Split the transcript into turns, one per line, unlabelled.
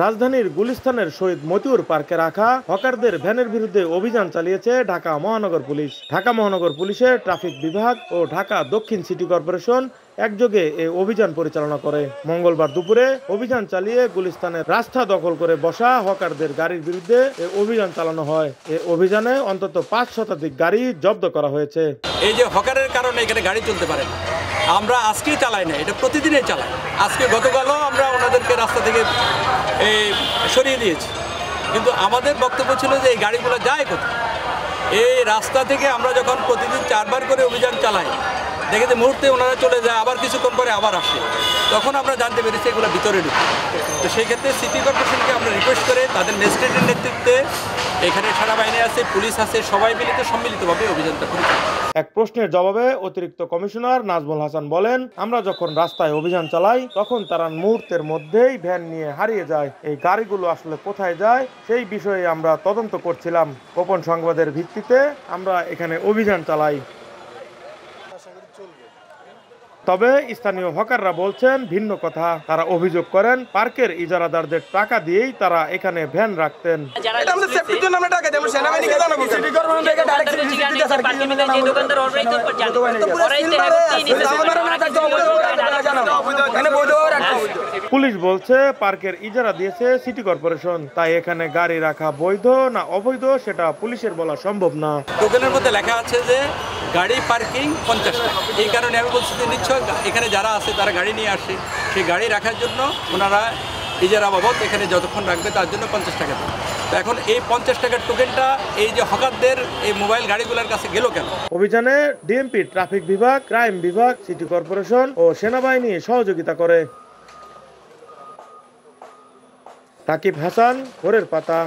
রাজধানীর গুলিস্তানের শহীদ মতিউর পার্কে রাখা হকারদের ভ্যানের বিরুদ্ধে অভিযান চালিয়েছে ঢাকা মহানগর পুলিশ। ঢাকা মহানগর পুলিশের ট্রাফিক বিভাগ ও ঢাকা দক্ষিণ সিটি কর্পোরেশন একযোগে এই অভিযান পরিচালনা করে। মঙ্গলবার দুপুরে অভিযান চালিয়ে গুলিস্তানের রাস্তা দখল করে বসা হকারদের গাড়ির বিরুদ্ধে এই অভিযান চালানো হয়। এই অভিযানে অন্তত 5 শতাধিক গাড়ি জব্দ করা হয়েছে।
এই যে হকারের কারণে এখানে গাড়ি চলতে পারে না, আমরা আজকেই চালাই না, এটা প্রতিদিনই চালাই। আজকে গতকালও আমরা ওনাদেরকে রাস্তা থেকে সরিয়ে দিয়েছি, কিন্তু আমাদের বক্তব্য ছিল যে এই গাড়িগুলো যায় কোথায়। এই রাস্তা থেকে আমরা যখন প্রতিদিন 4 বার করে অভিযান চালাই, দেখে যে মুহূর্তে ওনারা চলে যায়, আবার কিছুক্ষণ পরে আবার আসে, তখন আমরা জানতে পেরেছি এগুলো ভিতরে ঢুকে। তো সেই ক্ষেত্রে সিটি কর্পোরেশনকে আমরা রিকোয়েস্ট করে তাদের ম্যাজিস্ট্রেটের নেতৃত্বে এখানে সেনাবাহিনী আছে, পুলিশ আছে, সবাই মিলিত সম্মিলিতভাবে অভিযানটা করি।
এক প্রশ্নের জবাবে অতিরিক্ত কমিশনার নাজমুল হাসান বলেন, আমরা যখন রাস্তায় অভিযান চালাই তখন তারা মুহূর্তের মধ্যেই ভ্যান নিয়ে হারিয়ে যায়। এই গাড়িগুলো আসলে কোথায় যায় সেই বিষয়ে আমরা তদন্ত করছিলাম। গোপন সংবাদের ভিত্তিতে আমরা এখানে অভিযান চালাই। তবে স্থানীয় হকাররা বলছেন ভিন্ন কথা। তারা অভিযোগ করেন পার্কের ইজারাদারদের টাকা দিয়েই তারা এখানে ভ্যান রাখতেন। পুলিশ বলছে পার্কের ইজারা দিয়েছে সিটি কর্পোরেশন, তাই এখানে গাড়ি রাখা বৈধ না অবৈধ সেটা পুলিশের বলা সম্ভব না।
টোকেনের মধ্যে লেখা আছে যে গাড়ি পার্কিং 50 টাকা। এই কারণে আমি বলছি যে নিশ্চয় এখানে যারা আছে তারা গাড়ি নিয়ে আসে, সেই গাড়ি রাখার জন্য ওনারা ইজারা বাবদ এখানে যতক্ষণ রাখবে তার জন্য 50 টাকা দেবে। তো এখন এই 50 টাকার টোকেনটা এই যে হকারদের এই মোবাইল গাড়িগুলোর কাছে গেল কেন?
অভিযানে ডিএমপি, ট্রাফিক বিভাগ, ক্রাইম বিভাগ, সিটি কর্পোরেশন ও সেনাবাহিনী সহযোগিতা করে। তাকিব হাসান, ভোরের পাতা।